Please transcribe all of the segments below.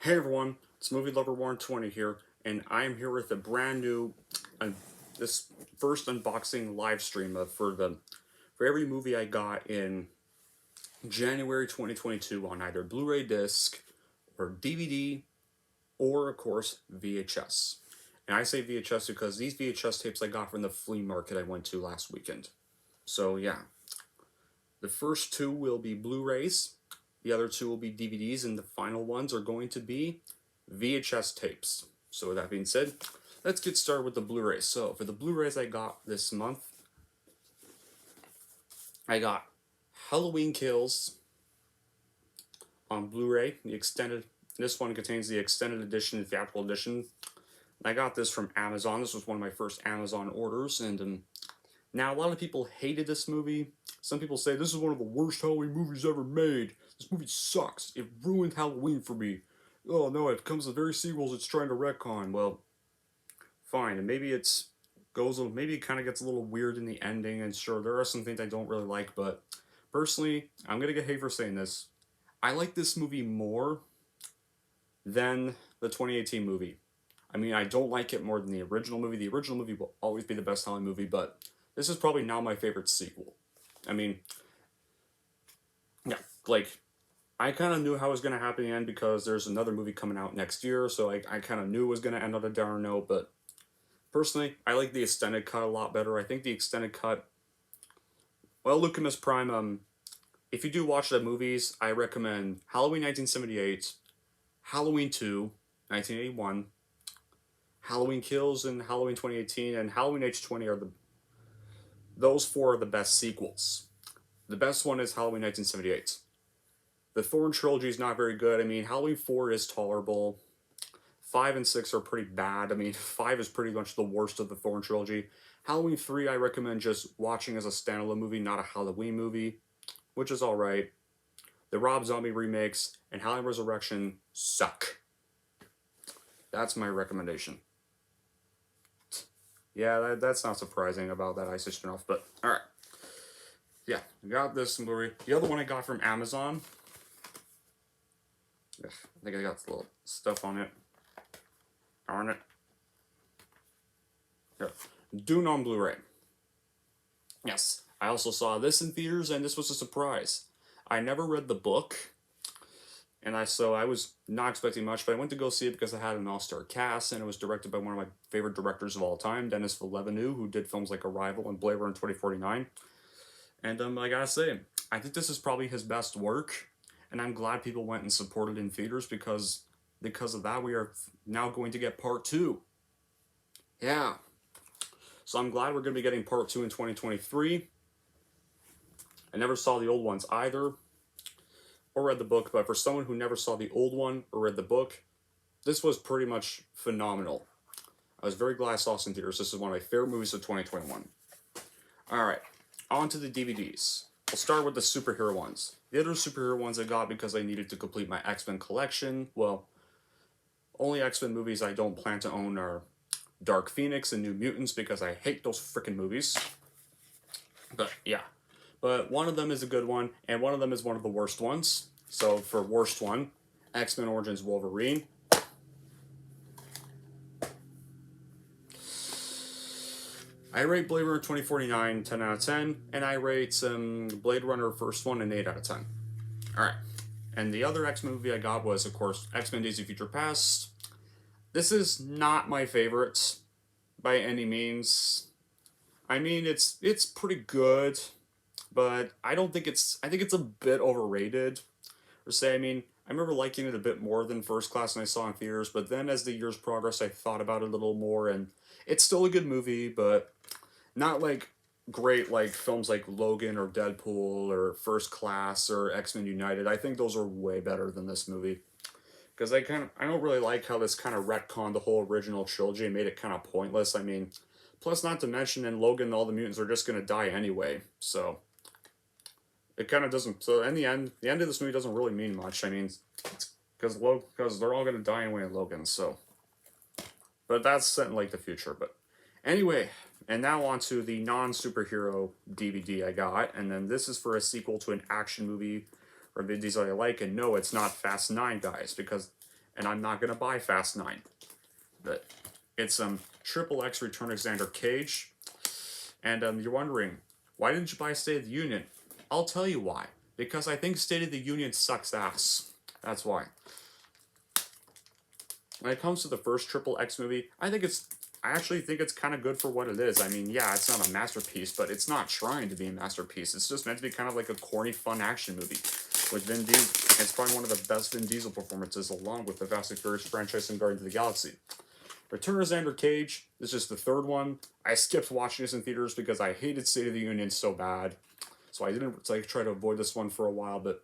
Hey everyone, it's Movie Lover Warren 20 here, and I am here with a brand new, this first unboxing live stream for every movie I got in January 2022 on either Blu Ray disc or DVD or, of course, VHS. And I say VHS because these VHS tapes I got from the flea market I went to last weekend. So, yeah, the first two will be Blu Rays, the other two will be DVDs, and the final ones are going to be VHS tapes. So with that being said, let's get started with the Blu-rays. So for the Blu-rays I got this month, I got Halloween Kills on Blu-ray. The extended. This one contains the extended edition, the theatrical edition. I got this from Amazon. This was one of my first Amazon orders, and now a lot of people hated this movie. Some people say this is one of the worst Halloween movies ever made. This movie sucks. It ruined Halloween for me. Oh no, it comes with very sequels it's trying to retcon. Well, fine, and maybe maybe it kind of gets a little weird in the ending, and sure, there are some things I don't really like, but personally, I'm gonna get hate for saying this. I like this movie more than the 2018 movie. I mean, I don't like it more than the original movie. The original movie will always be the best Halloween movie, but this is probably now my favorite sequel. I mean, yeah, like, I kind of knew how it was going to happen in the end because there's another movie coming out next year, so I kind of knew it was going to end on a downer note, but personally, I like the extended cut a lot better. I think the extended cut, well, Lucas Prime, if you do watch the movies, I recommend Halloween 1978, Halloween 2, 1981, Halloween Kills, and Halloween 2018, and Halloween H20 those four are the best sequels. The best one is Halloween 1978. The Thorn trilogy is not very good. I mean, Halloween 4 is tolerable. 5 and 6 are pretty bad. I mean, 5 is pretty much the worst of the Thorn trilogy. Halloween 3 I recommend just watching as a standalone movie, not a Halloween movie, which is alright. The Rob Zombie remakes and Halloween Resurrection suck. That's my recommendation. Yeah, that's not surprising about that Ice spinoff, but alright. Yeah, I got this movie. The other one I got from Amazon. I think I got a little stuff on it. Darn it. Here. Dune on Blu-ray. Yes, I also saw this in theaters, and this was a surprise. I never read the book, and so I was not expecting much, but I went to go see it because it had an all-star cast, and it was directed by one of my favorite directors of all time, Denis Villeneuve, who did films like Arrival and Blade Runner 2049. And I gotta say, I think this is probably his best work, and I'm glad people went and supported in theaters because of that we are now going to get part 2. Yeah. So I'm glad we're going to be getting part 2 in 2023. I never saw the old ones either, or read the book, but for someone who never saw the old one or read the book, this was pretty much phenomenal. I was very glad I saw this in theaters. This is one of my favorite movies of 2021. Alright, on to the DVDs. I'll start with the superhero ones. The other superhero ones I got because I needed to complete my X-Men collection. Well, only X-Men movies I don't plan to own are Dark Phoenix and New Mutants because I hate those freaking movies. But yeah. But one of them is a good one, and one of them is one of the worst ones. So for worst one, X-Men Origins Wolverine. I rate Blade Runner 2049 10 out of 10, and I rate Blade Runner first one an 8 out of 10. Alright. And the other X-Men movie I got was, of course, X-Men Days of Future Past. This is not my favorite by any means. I mean, it's pretty good, but I think it's a bit overrated. Or say, I mean, I remember liking it a bit more than First Class when I saw it in theaters, but then as the years progressed, I thought about it a little more, and it's still a good movie, but not like great like films like Logan or Deadpool or First Class or X-Men United. I think those are way better than this movie. Because I don't really like how this kind of retconned the whole original trilogy and made it kind of pointless. I mean, plus not to mention in Logan all the mutants are just going to die anyway, so it kind of doesn't. So in the end of this movie doesn't really mean much. I mean, because they're all going to die anyway in Logan. So, but that's set in like the future. But anyway, and now on to the non-superhero DVD I got, and then this is for a sequel to an action movie or Vin Diesel I like, and no, it's not Fast 9, guys, because and I'm not gonna buy Fast 9. But it's Triple X Return of Xander Cage, and you're wondering, why didn't you buy State of the Union? I'll tell you why. Because I think State of the Union sucks ass. That's why. When it comes to the first Triple X movie, I actually think it's kind of good for what it is. I mean, yeah, it's not a masterpiece, but it's not trying to be a masterpiece. It's just meant to be kind of like a corny, fun action movie with Vin Diesel. It's probably one of the best Vin Diesel performances, along with the Fast and Furious franchise and Guardians of the Galaxy. Return of Xander Cage is just the third one. I skipped watching this in theaters because I hated State of the Union so bad. So I didn't try to avoid this one for a while, but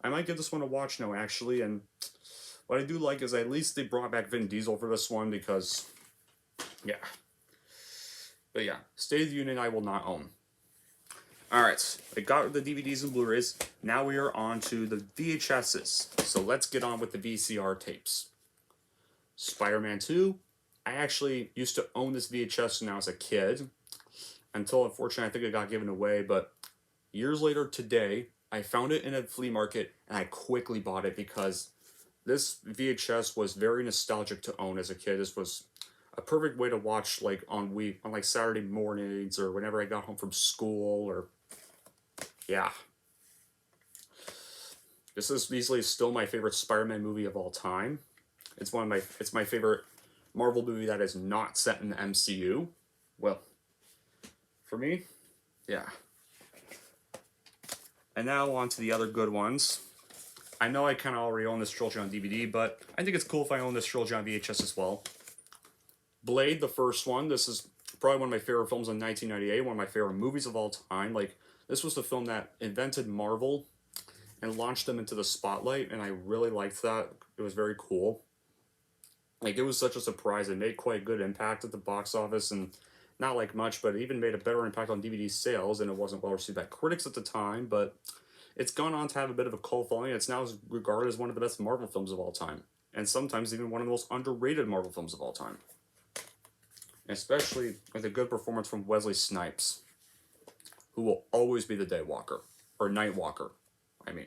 I might give this one a watch now, actually. And what I do like is at least they brought back Vin Diesel for this one because, yeah. But yeah, State of the Union I will not own. Alright, I got the DVDs and Blu-rays. Now we are on to the VHSs. So let's get on with the VCR tapes. Spider-Man 2. I actually used to own this VHS when I was a kid. Until, unfortunately, I think it got given away. But years later today, I found it in a flea market, and I quickly bought it because this VHS was very nostalgic to own as a kid. This was a perfect way to watch on Saturday mornings or whenever I got home from school, or yeah. This is easily still my favorite Spider-Man movie of all time. It's my favorite Marvel movie that is not set in the MCU. Well, for me, yeah. And now on to the other good ones. I know I kind of already own this trilogy on DVD, but I think it's cool if I own this trilogy on VHS as well. Blade, the first one. This is probably one of my favorite films in 1998, one of my favorite movies of all time. This was the film that invented Marvel and launched them into the spotlight, and I really liked that. It was very cool. It was such a surprise. It made quite a good impact at the box office, and not much, but it even made a better impact on DVD sales, and it wasn't well received by critics at the time, but it's gone on to have a bit of a cult following. It's now regarded as one of the best Marvel films of all time, and sometimes even one of the most underrated Marvel films of all time. Especially with a good performance from Wesley Snipes, who will always be the Daywalker, or Nightwalker, I mean.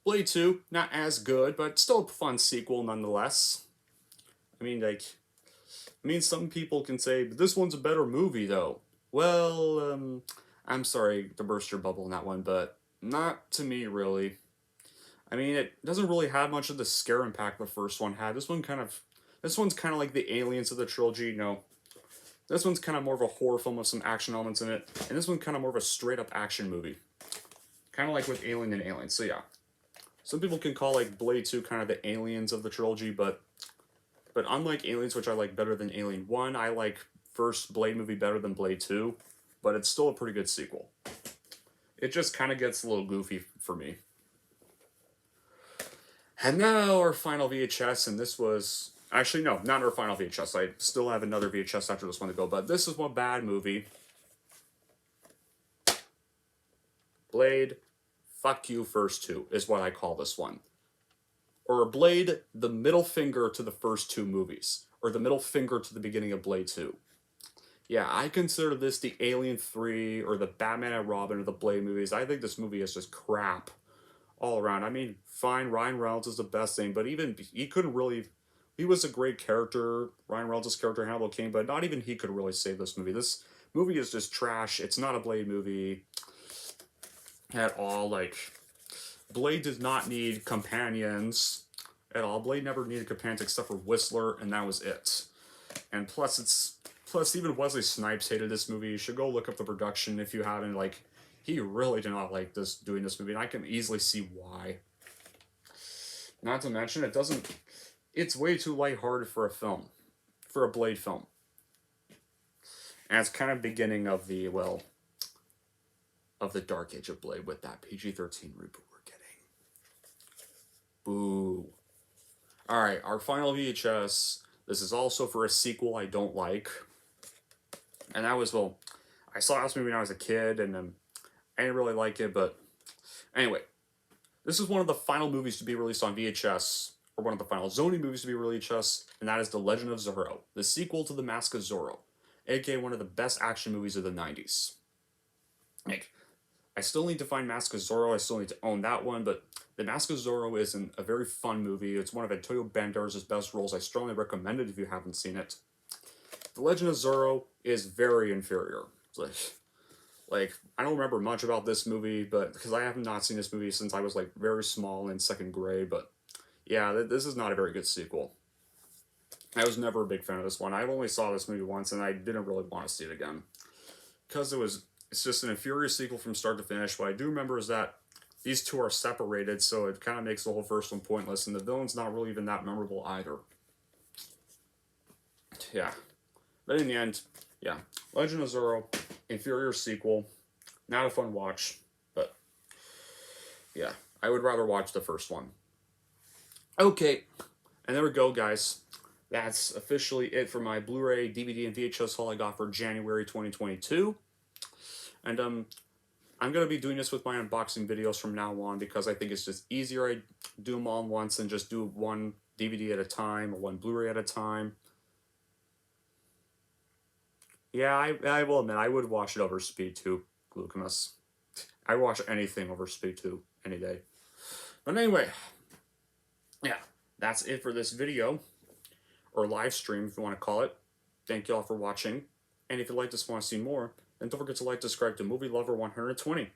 Blade 2, not as good, but still a fun sequel nonetheless. I mean, some people can say, but this one's a better movie, though. Well, I'm sorry to burst your bubble on that one, but not to me, really. I mean, it doesn't really have much of the scare impact the first one had. This one's kind of like the Aliens of the trilogy, no. This one's kind of more of a horror film with some action elements in it, and this one's kind of more of a straight-up action movie. Kind of like with Alien and Aliens, so yeah. Some people can call, Blade 2 kind of the Aliens of the trilogy, but unlike Aliens, which I like better than Alien 1, I like first Blade movie better than Blade 2, but it's still a pretty good sequel. It just kind of gets a little goofy for me. And now our final VHS, and this was... Actually, no, not our final VHS. I still have another VHS after this one to go, but this is one bad movie. Blade, fuck you first two, is what I call this one. Or Blade, the middle finger to the first two movies. Or the middle finger to the beginning of Blade 2. Yeah, I consider this the Alien 3, or the Batman and Robin, or the Blade movies. I think this movie is just crap all around. I mean, fine, Ryan Reynolds is the best thing, but even he couldn't really... He was a great character, Ryan Reynolds' character, Hannibal King, but not even he could really save this movie. This movie is just trash. It's not a Blade movie at all. Blade did not need companions at all. Blade never needed companions except for Whistler, and that was it. And plus even Wesley Snipes hated this movie. You should go look up the production if you haven't. He really did not like doing this movie, and I can easily see why. Not to mention, it's way too lighthearted for a film, for a Blade film. And it's kind of beginning of the dark age of Blade with that PG-13 reboot we're getting. Boo. Alright, our final VHS. This is also for a sequel I don't like. And that was, I saw this movie when I was a kid, and I didn't really like it, but anyway. This is one of the final movies to be released on VHS, or one of the final Sony movies to be released, and that is The Legend of Zorro, the sequel to The Mask of Zorro, aka one of the best action movies of the 90s. I still need to find Mask of Zorro, I still need to own that one, but The Mask of Zorro is a very fun movie. It's one of Antonio Banderas' best roles. I strongly recommend it if you haven't seen it. The Legend of Zorro is very inferior. Like I don't remember much about this movie, but because I have not seen this movie since I was like very small in second grade. But yeah, this is not a very good sequel. I was never a big fan of this one. I only saw this movie once, and I didn't really want to see it again because it's just an inferior sequel from start to finish. What I do remember is that these two are separated, so it kind of makes the whole first one pointless, and the villain's not really even that memorable either. Yeah, but in the end, yeah, Legend of Zorro, inferior sequel, not a fun watch, but yeah, I would rather watch the first one. Okay, and there we go, guys. That's officially it for my Blu-ray, DVD, and VHS haul I got for January 2022. And I'm going to be doing this with my unboxing videos from now on because I think it's just easier. I do them all at once and just do one DVD at a time or one Blu-ray at a time. Yeah, I will admit, I would watch it over Speed 2, Glucamus. I watch anything over Speed 2 any day. But anyway, yeah, that's it for this video, or live stream if you want to call it. Thank you all for watching. And if you like this and want to see more, then don't forget to like, subscribe to Movie Lover 120.